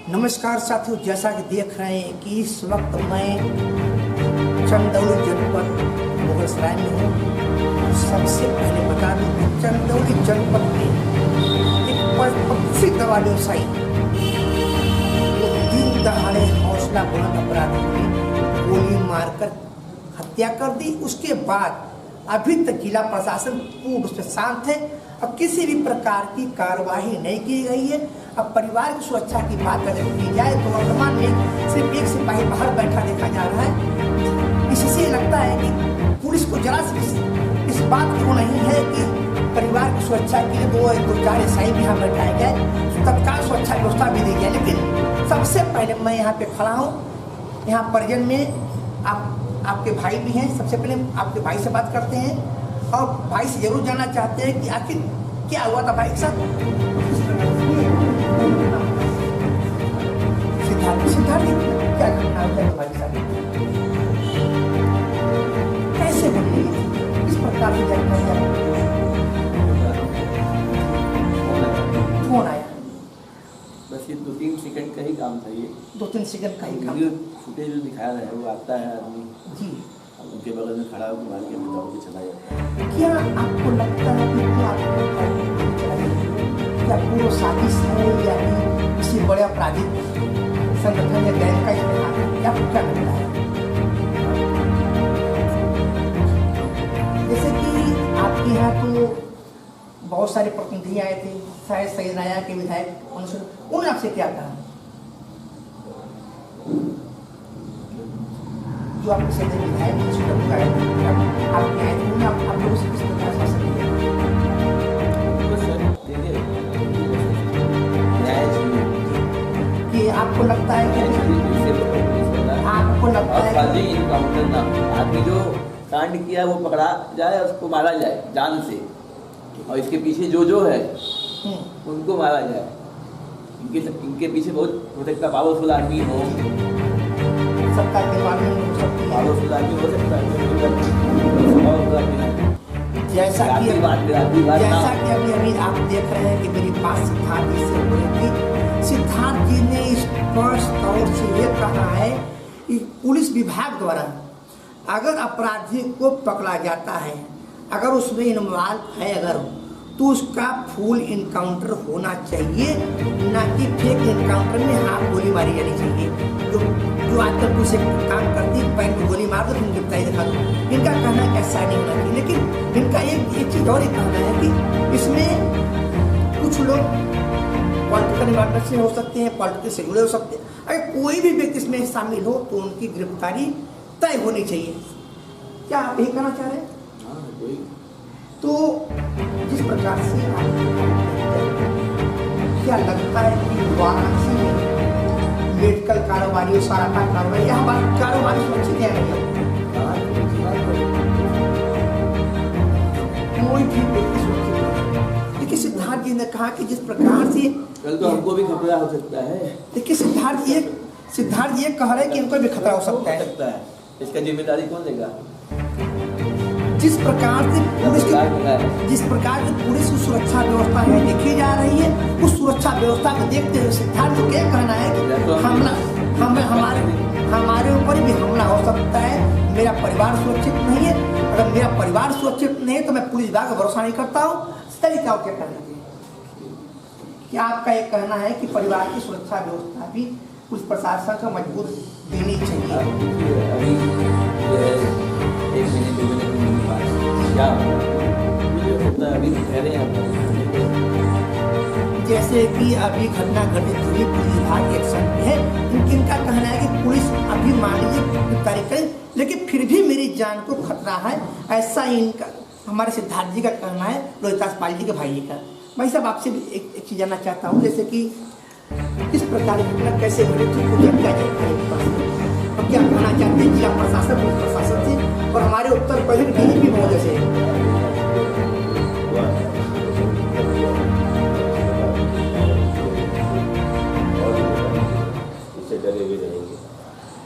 नमस्कार साथियों, जैसा कि देख रहे हैं कि इस वक्त मैं चंदौली जनपद मुगलसराय में हूँ। सबसे पहले बता दूँ कि चंदौली जनपद में एक प्रसिद्ध दवा व्यवसायी दिन दहाड़े हौसला बुलंद अपराधियों ने गोली मारकर हत्या कर दी। उसके बाद अभी तक जिला प्रशासन पूर्ण रूप से शांत है और किसी भी प्रकार की कार्रवाई नहीं की गई है। अब परिवार की सुरक्षा की बात अगर की जाए तो वर्तमान में सिर्फ एक सिपाही बाहर बैठा देखा जा रहा है। इससे लगता है कि पुलिस को जरा सी इस बात को नहीं है कि परिवार की सुरक्षा के लिए दो चार एसआई भी यहाँ बैठाए गए, तत्काल सुरक्षा व्यवस्था भी दी गई। लेकिन सबसे पहले मैं यहाँ पे खड़ा हूँ, यहाँ परिजन में आपके भाई भी हैं। सबसे पहले आपके भाई से बात करते हैं और भाई से जरूर जानना चाहते हैं कि आखिर क्या हुआ था भाई के साथ। सिद्धार्थ क्या घटना हुआ था भाई के साथ, कैसे बनी, किस प्रकार की फोन आया? बस ये 2-3 सेकंड का ही काम था। ये 2-3 सेकंड का ही काम। फुटेज जो दिखाया है वो आता है आदमी जी, उनके बगल में खड़ा होकर मार के बताओ कि चला जाता है। क्या आपको लगता है कि क्या पूरा साजिश है या कि किसी बड़े आपराधिक संगठन या गैंग का इस्तेमाल है? क्या क्या लगता है? जैसे कि आपके यहाँ तो बहुत सारे प्रतिनिधि आए थे, शायद सैयद नाया के विधायक, उन्होंने आपसे क्या कहा? जो आपके सैयद विधायक आपके आए थे, आप लोगों से किस प्रकार से कि आपको लगता है कि इनकाउंटर ना आदमी जो कांड किया वो पकड़ा जाए, उसको मारा जाए जान से, और इसके पीछे जो है उनको मारा जाए। इनके पीछे बहुत हो सकता है पावरफुल आदमी हो, सत्ता के मामले में हो सकती है, पावरफुल आदमी हो सकता है। जैसा कि अभी आप देख रहे हैं कि मेरी बात सिद्धार्थ जी से हो रही थी। सिद्धार्थ जी ने स्पष्ट तौर से ये कहा है कि पुलिस विभाग द्वारा अगर अपराधी को पकड़ा जाता है, अगर उसमें इन्वॉल्व है अगर, तो उसका फुल इनकाउंटर होना चाहिए, ना कि फेक इनकाउंटर में हाथ गोली मारी जानी चाहिए। जो आजकल पुलिस काम करती है, पैन में गोली मार दो, फिर गिरफ्तारी दिखा दो। इनका कहना है ऐसा नहीं होना चाहिए। लेकिन इनका एक चीज़ और कहना है कि इसमें कुछ लोग पॉलिटिकल डिपार्टमेंट से हो सकते हैं, पॉलिटिकल से जुड़े हो सकते हैं। अगर कोई भी व्यक्ति इसमें शामिल हो तो उनकी गिरफ्तारी तय होनी चाहिए। क्या आप यही कहना चाह रहे हैं? तो जिस प्रकार से क्या लगता है कि वाराणसी में मेडिकल कारोबारी, सारा कारोबारी, यहाँ बात कारोबारी सुरक्षित है नहीं, कोई भी व्यक्ति सुरक्षित नहीं। देखिए सिद्धार्थ जी ने कहा कि जिस प्रकार से कल तो हमको भी खतरा हो सकता है। देखिए सिद्धार्थ जी कह रहे हैं कि इनको भी खतरा हो सकता है। इसका जिम्मेदारी कौन देगा? जिस प्रकार से पुलिस की सुरक्षा व्यवस्था है देखी जा रही है, उस सुरक्षा व्यवस्था को देखते हुए सिद्धार्थ को क्या कहना है कि हमारे ऊपर भी हमला हो सकता है, मेरा परिवार सुरक्षित नहीं है। अगर मेरा परिवार सुरक्षित नहीं है तो मैं पुलिस विभाग का भरोसा नहीं करता हूँ। इस तरीका क्या कहना चाहिए? क्या आपका एक कहना है कि परिवार की सुरक्षा व्यवस्था भी पुलिस प्रशासन को मजबूत देनी चाहिए? अभी 1 महीने 2 महीने क्या अभी कह रहे हैं जैसे कि अभी घटना घटित हुई, पुलिस विभाग एक्शन में है। इनका कहना है कि पुलिस अभी मान लीजिए कार्य करे, लेकिन फिर भी मेरी जान को खतरा है, ऐसा इनका हमारे सिद्धार्थ जी का कहना है, रोहितास पाल जी के भाई का। भाई साहब आपसे भी एक चीज़ जानना चाहता हूँ, जैसे कि किस प्रकार की घटना कैसे घटी थी, क्या कहना चाहते हैं जिला प्रशासन, पुलिस प्रशासन से और हमारे उत्तर प्रदेश के भी बहुत जैसे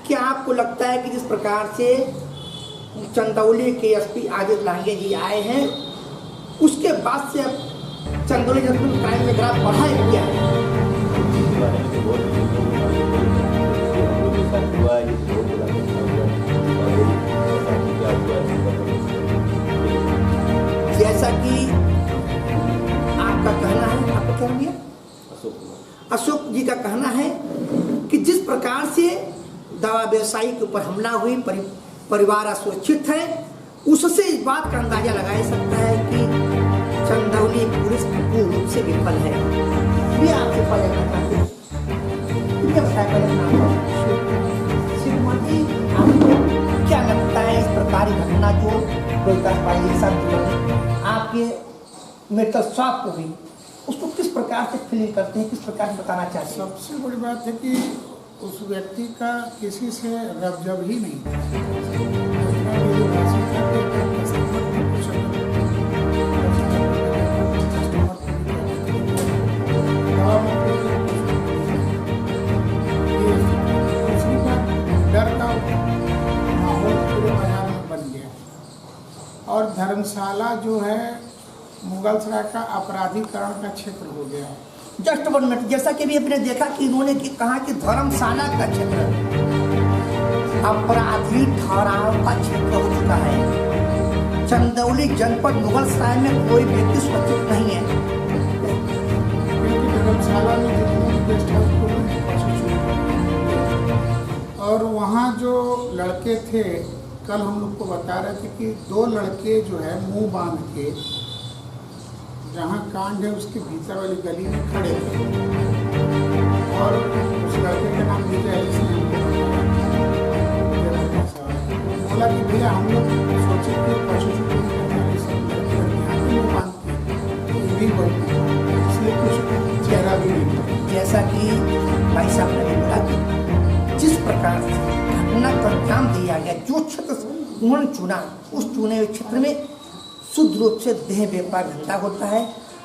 क्या आपको लगता है कि जिस प्रकार से चंदौली के एसपी आदित्य लांगे जी आए हैं, उसके बाद से अब चंदौली क्राइम में ग्राफ बढ़ा है क्या? कि आपका कहना है, आपका क्या भैया? अशोक जी का कहना है कि जिस प्रकार से दवा व्यवसायी के ऊपर हमला हुई, परिवार असुरक्षित है, उससे इस बात का अंदाजा लगाया सकता है कि चंदौली पुलिस पूर्ण रूप से विफल है। ये आपसे पहले बताते हैं, आपको क्या लगता है इस प्रकार की घटना जो आपके मेडिकल शॉप को भी, उसको किस प्रकार से फीलिंग करते हैं, किस प्रकार से बताना चाहते हैं? सबसे बड़ी बात है कि उस व्यक्ति का किसी से रबजब ही नहीं डर का माहौल पूरे बाजार में बन गया और धर्मशाला जो है मुगलसराय का अपराधीकरण का क्षेत्र हो गया है। जस्ट 1 मिनट, जैसा कि भी आपने देखा कि इन्होंने कहा कि धर्मशाला का क्षेत्र अपराधी ठहराव का क्षेत्र हो चुका है। चंदौली जनपद मुगलसराय में कोई व्यक्ति सुरक्षित नहीं है, क्योंकि धर्मशाला में जितने गेस्ट हाउस और वहाँ जो लड़के थे, कल हम लोग को बता रहे थे कि 2 लड़के जो है मुंह बांध के जहाँ कांड है उसके भीतर वाली गली में खड़े थे और उस लड़के का नाम विजय है, जिसने बोला कि भैया हम लोग सोचे कि पशु शूटिंग करने वाले सब लड़के मुँह बांधते भी बोलते, इसलिए कुछ चेहरा भी नहीं। जैसा कि भाई साहब ने बोला कि जिस प्रकार से घटना को अंजाम दिया गया, जो क्षेत्र उन्होंने चुना, उस चुने हुए क्षेत्र में शुद्ध रूप से देह व्यापार धंधा होता है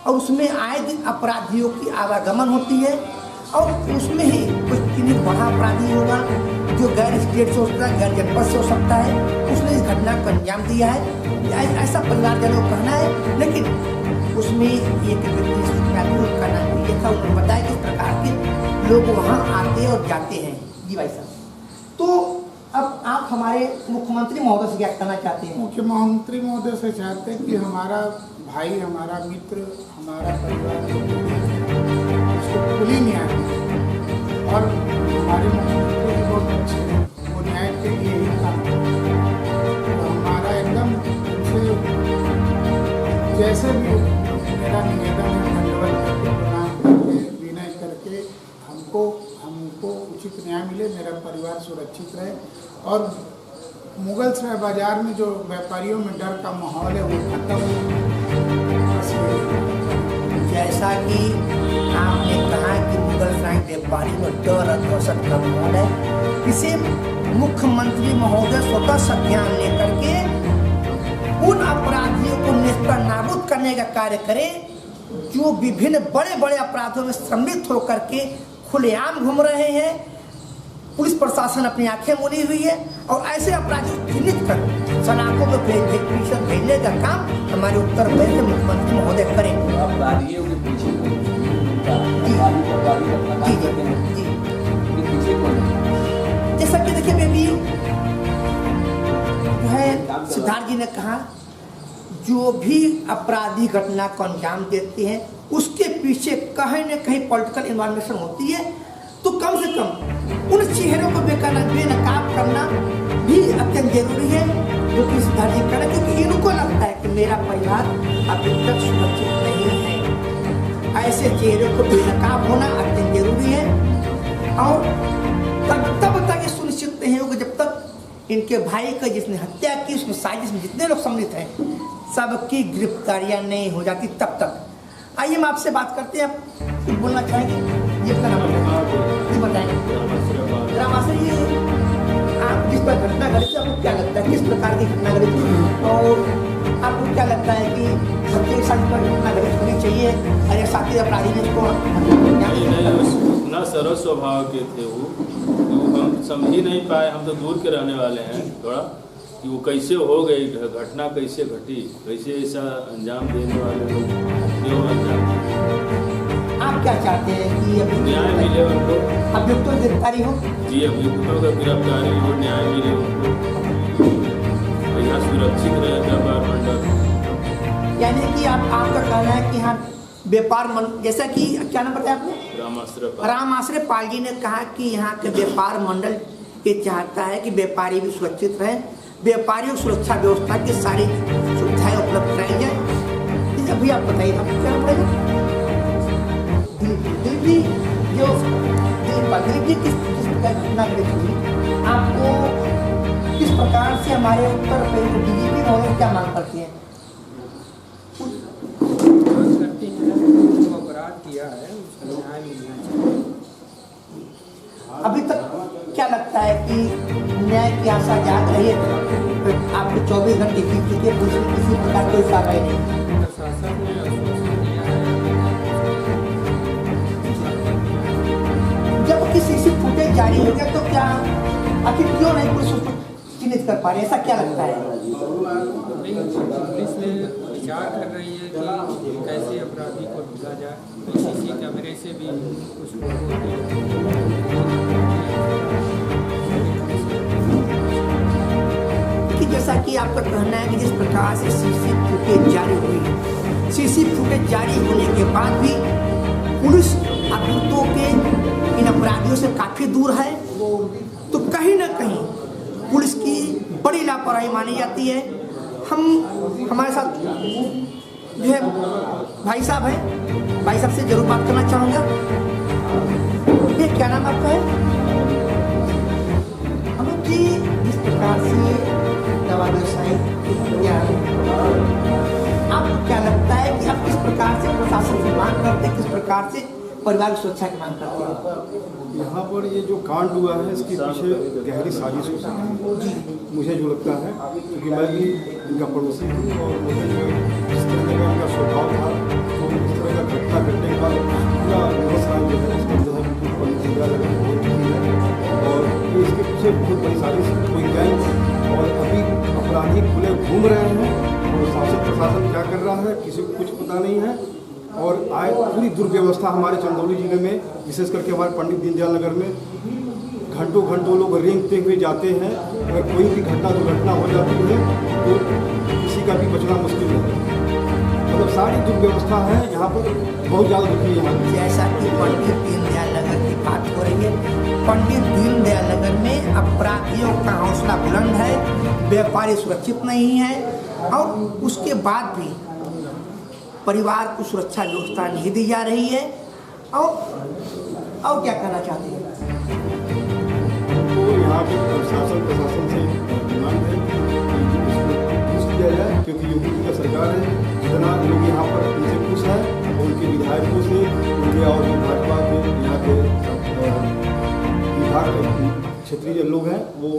और उसमें आए दिन अपराधियों की आवागमन होती है और उसमें ही कुछ किन्हीं बड़ा अपराधी होगा जो गैर स्टेट से हो सकता है, गैर जनपद से हो सकता है, उसने इस घटना को अंजाम दिया है, ऐसा परिवारजनों का कहना है। लेकिन उसमें एक व्यक्ति का नाम ये था, उन्होंने बताया किस प्रकार के लोग वहाँ आते और जाते हैं। जी भाई साहब, तो अब आप हमारे मुख्यमंत्री महोदय से क्या कहना चाहते हैं? मुख्यमंत्री महोदय से चाहते हैं कि हमारा भाई, हमारा मित्र, हमारा परिवार उसको खुली न्याय और हमारे मुख्यमंत्री भी बहुत अच्छे हैं, वो न्याय के लिए ही काम तो हमारा एकदम उनसे जैसे भी मेरा निवेदन है, धन्यवाद करके प्रणाम करके विनय करके हमको उचित न्याय मिले, मेरा परिवार सुरक्षित रहे और मुगलसराय बाजार में जो व्यापारियों में डर का माहौल है वो खत्म हो। जैसा कि आपने कहा कि मुगलसराय व्यापारी में डर और दहशत का माहौल है, इसे मुख्यमंत्री महोदय स्वतः संज्ञान लेकर के उन अपराधियों को नेस्तनाबूद करने का कार्य करें जो विभिन्न बड़े बड़े अपराधों में सम्मिलित होकर के खुलेआम घूम रहे हैं। पुलिस प्रशासन अपनी आंखें मूंदी हुई है और ऐसे अपराधियों को चिन्हित कर सलाखों में भेजने का काम हमारे उत्तर प्रदेश के मुख्यमंत्री महोदय करें। अपराधियों के पीछे जैसा कि देखिए बेबी जो है सिद्धार्थ जी ने कहा, जो भी अपराधी घटना को अंजाम देते हैं उसके पीछे कहीं न कहीं पॉलिटिकल इन्वॉल्वेशन होती है, तो कम से कम उन चेहरों को बेनकाब करना भी अत्यंत जरूरी है, जो कि सिद्धार्थ जी करना, क्योंकि इनको लगता है कि मेरा परिवार अभी तक सुरक्षित नहीं है। ऐसे चेहरों को बेनकाब होना अत्यंत जरूरी है और तब तक ये सुनिश्चित नहीं होगा जब तक इनके भाई का जिसने हत्या की, उसमें साजिश में जितने लोग सम्मिलित हैं सबकी गिरफ्तारियां नहीं हो जाती तब तक। आइए हम आपसे बात करते हैं, आप कुछ बोलना चाहेंगे? ये बताएंगे ये आप जिस पर घटना घटी थी आपको क्या लगता है, किस प्रकार की घटना घटी थी और आपको क्या लगता है कि सबके साथ पर घटना घटित होनी चाहिए और साथी अपराधी ने इसको इतना सरल स्वभाव के थे वो हम समझ ही नहीं पाए। हम तो दूर के रहने वाले हैं थोड़ा, कि वो कैसे हो गई घटना, कैसे घटी, कैसे ऐसा अंजाम देने वाले लोग क्यों अंजाम। आप क्या चाहते हैं कि न्याय मिले उनको, अभियुक्तों की गिरफ्तारी हो? जी, अभियुक्तों का गिरफ्तारी हो, न्याय मिले उनको, यहाँ सुरक्षित रहे व्यापार मंडल। यानी कि आपका कहना है कि हाँ व्यापार जैसा कि क्या नाम बताया आपने, राम आश्रय पाल जी ने कहा कि यहाँ के व्यापार मंडल ये चाहता है कि व्यापारी भी सुरक्षित रहे, व्यापारियों को सुरक्षा व्यवस्था की सारी सुविधाएं उपलब्ध कराई जाए। अभी आप बताइए आपको क्या पड़ेगा। दिल्ली जो दिल्ली किस प्रकार घटना घटी, आपको किस प्रकार से हमारे उत्तर प्रदेश डीजीपी महोदय क्या मांग करती हैं? किया है उसको न्याय मिलना चाहिए। अभी तक क्या लगता है कि न्याय की आशा जाग रही है? तो आपको 24 घंटे बीत चुके, पुलिस ने किसी प्रकार कोई कार्रवाई नहीं, प्रशासन ने आश्वासन दिया है। जब कि सीसी फुटेज जारी हो गया तो क्या आखिर क्यों नहीं पुलिस उसको चिन्हित कर पा रही, ऐसा क्या लगता है? पुलिस ने विचार कर रही है कि कैसे अपराधी को ढूंढा जाए, सीसी कैमरे से भी कुछ कि जैसा कि आपका कहना है कि जिस प्रकार से सीसी फुटेज जारी हुई, सीसी फुटेज जारी होने के बाद भी पुलिस अभियुक्तों के इन अपराधियों से काफी दूर है, तो कहीं ना कहीं पुलिस की बड़ी लापरवाही मानी जाती है। हमारे साथ जो है भाई साहब हैं, भाई साहब से जरूर बात करना चाहूँगा। ये क्या नाम आपका है? अमित जी, जिस प्रकार से दवा व्यवसायी आपको क्या लगता है कि आप किस प्रकार से प्रशासन से मांग करते हैं, किस प्रकार से परिवार की सुरक्षा की मांग करते हैं? यहाँ पर ये जो कांड हुआ है इसके पीछे गहरी साजिश हो सकती है, मुझे जो लगता है, क्योंकि मैं भी इनका पड़ोसी हूँ और मुझे जो जिस तरह का इनका स्वभाव था, तो इस तरह का घटना घटने के बाद पूरा व्यवसाय जो है इसका जो है बिल्कुल और ये इसके पीछे बहुत बड़ी साजिश कोई गैंग और अभी अपराधी खुले घूम रहे हैं और शासन प्रशासन क्या कर रहा है किसी को कुछ पता नहीं है। और आए पूरी दुर्व्यवस्था हमारे चंदौली जिले में, विशेष करके हमारे पंडित दीनदयाल नगर में घंटों घंटों लोग रेंगते हुए जाते हैं। अगर कोई भी दुर्घटना हो जाती है तो किसी का भी बचना मुश्किल है। मतलब सारी दुर्व्यवस्था है यहाँ पर, बहुत ज़्यादा दुखी है। जैसा कि पंडित दीनदयाल नगर की बात हो रही है, पंडित दीनदयाल नगर में अपराधियों का हौसला बुलंद है, व्यापारी सुरक्षित नहीं है और उसके बाद भी परिवार को सुरक्षा व्यवस्था नहीं दी जा रही है। और क्या कहना चाहते हैं? तो यहाँ पे प्रशासन से डिमांड है कि इसको खुश किया जाए, क्योंकि योगी जी का सरकार है, जितना लोग यहाँ पर उनसे खुश हैं और उनके विधायक खुश हैं, उनके और भाजपा के यहाँ के विभाग क्षेत्रीय लोग हैं वो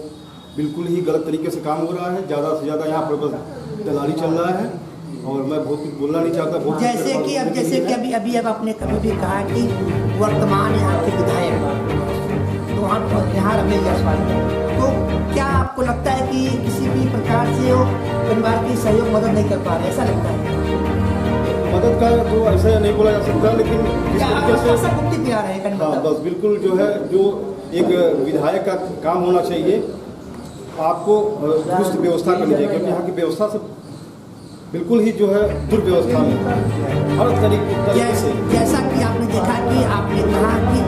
बिल्कुल ही गलत तरीके से काम हो रहा है। ज़्यादा से ज़्यादा यहाँ पर बस दलाली चल रहा है और मैं बहुत कुछ बोलना नहीं चाहता। जैसे कि अभी आपने कभी भी कहा कि वर्तमान यहाँ के विधायक तो यहाँ रमेश जायसवाल, तो क्या आपको लगता है कि किसी भी प्रकार से वो परिवार की सहयोग मदद नहीं कर पा रहे, ऐसा लगता है? मदद का तो ऐसा नहीं बोला जा सकता, लेकिन जिस तरीके से हाँ बस बिल्कुल जो है, जो एक विधायक का काम होना चाहिए, आपको दुरुस्त व्यवस्था करनी चाहिए, क्योंकि यहाँ की व्यवस्था से बिल्कुल ही जो है दुर्व्यवस्था में हर तरीके से। जैसा कि आपने देखा कि आपने कहा कि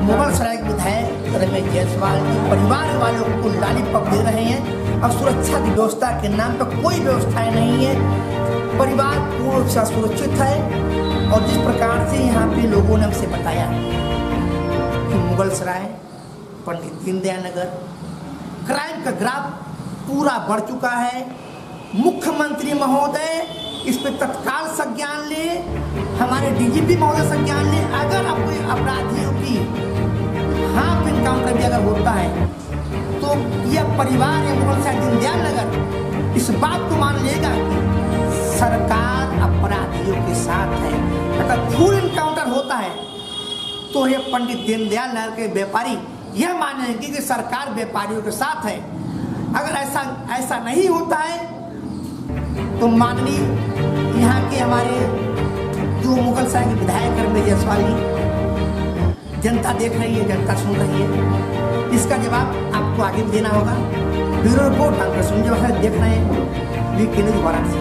मुगल सराय के विधायक रमेश जायसवाल जी परिवार वालों को लॉलीपॉप दे रहे हैं और सुरक्षा की व्यवस्था के नाम पर कोई व्यवस्थाएं नहीं है, परिवार पूर्ण रूप से सुरक्षित है। और जिस प्रकार से यहाँ पे लोगों ने हमसे बताया कि मुगल सराय, पंडित दीनदयाल नगर, क्राइम का ग्राफ पूरा बढ़ चुका है। मुख्यमंत्री महोदय इस पर तत्काल संज्ञान ले, हमारे डीजीपी महोदय संज्ञान ले। अगर आपको अपराधियों की हाफ इनकाउंटर भी अगर होता है तो यह परिवार या मुगल सराय दीनदयाल नगर इस बात को मान लेगा कि सरकार अपराधियों के साथ है। अगर फुल इनकाउंटर होता है तो यह पंडित दीनदयाल नगर के व्यापारी यह मानेंगे कि सरकार व्यापारियों के साथ है। अगर ऐसा नहीं होता है तो माननीय यहाँ के हमारे जो मुगल सराय के विधायक रमेश जायसवाल जी, जनता देख रही है, जनता सुन रही है, इसका जवाब आपको आगे भी देना होगा। ब्यूरो रिपोर्ट, डॉक्टर संजय देख रहे हैं, वीके न्यूज़ वाराणसी।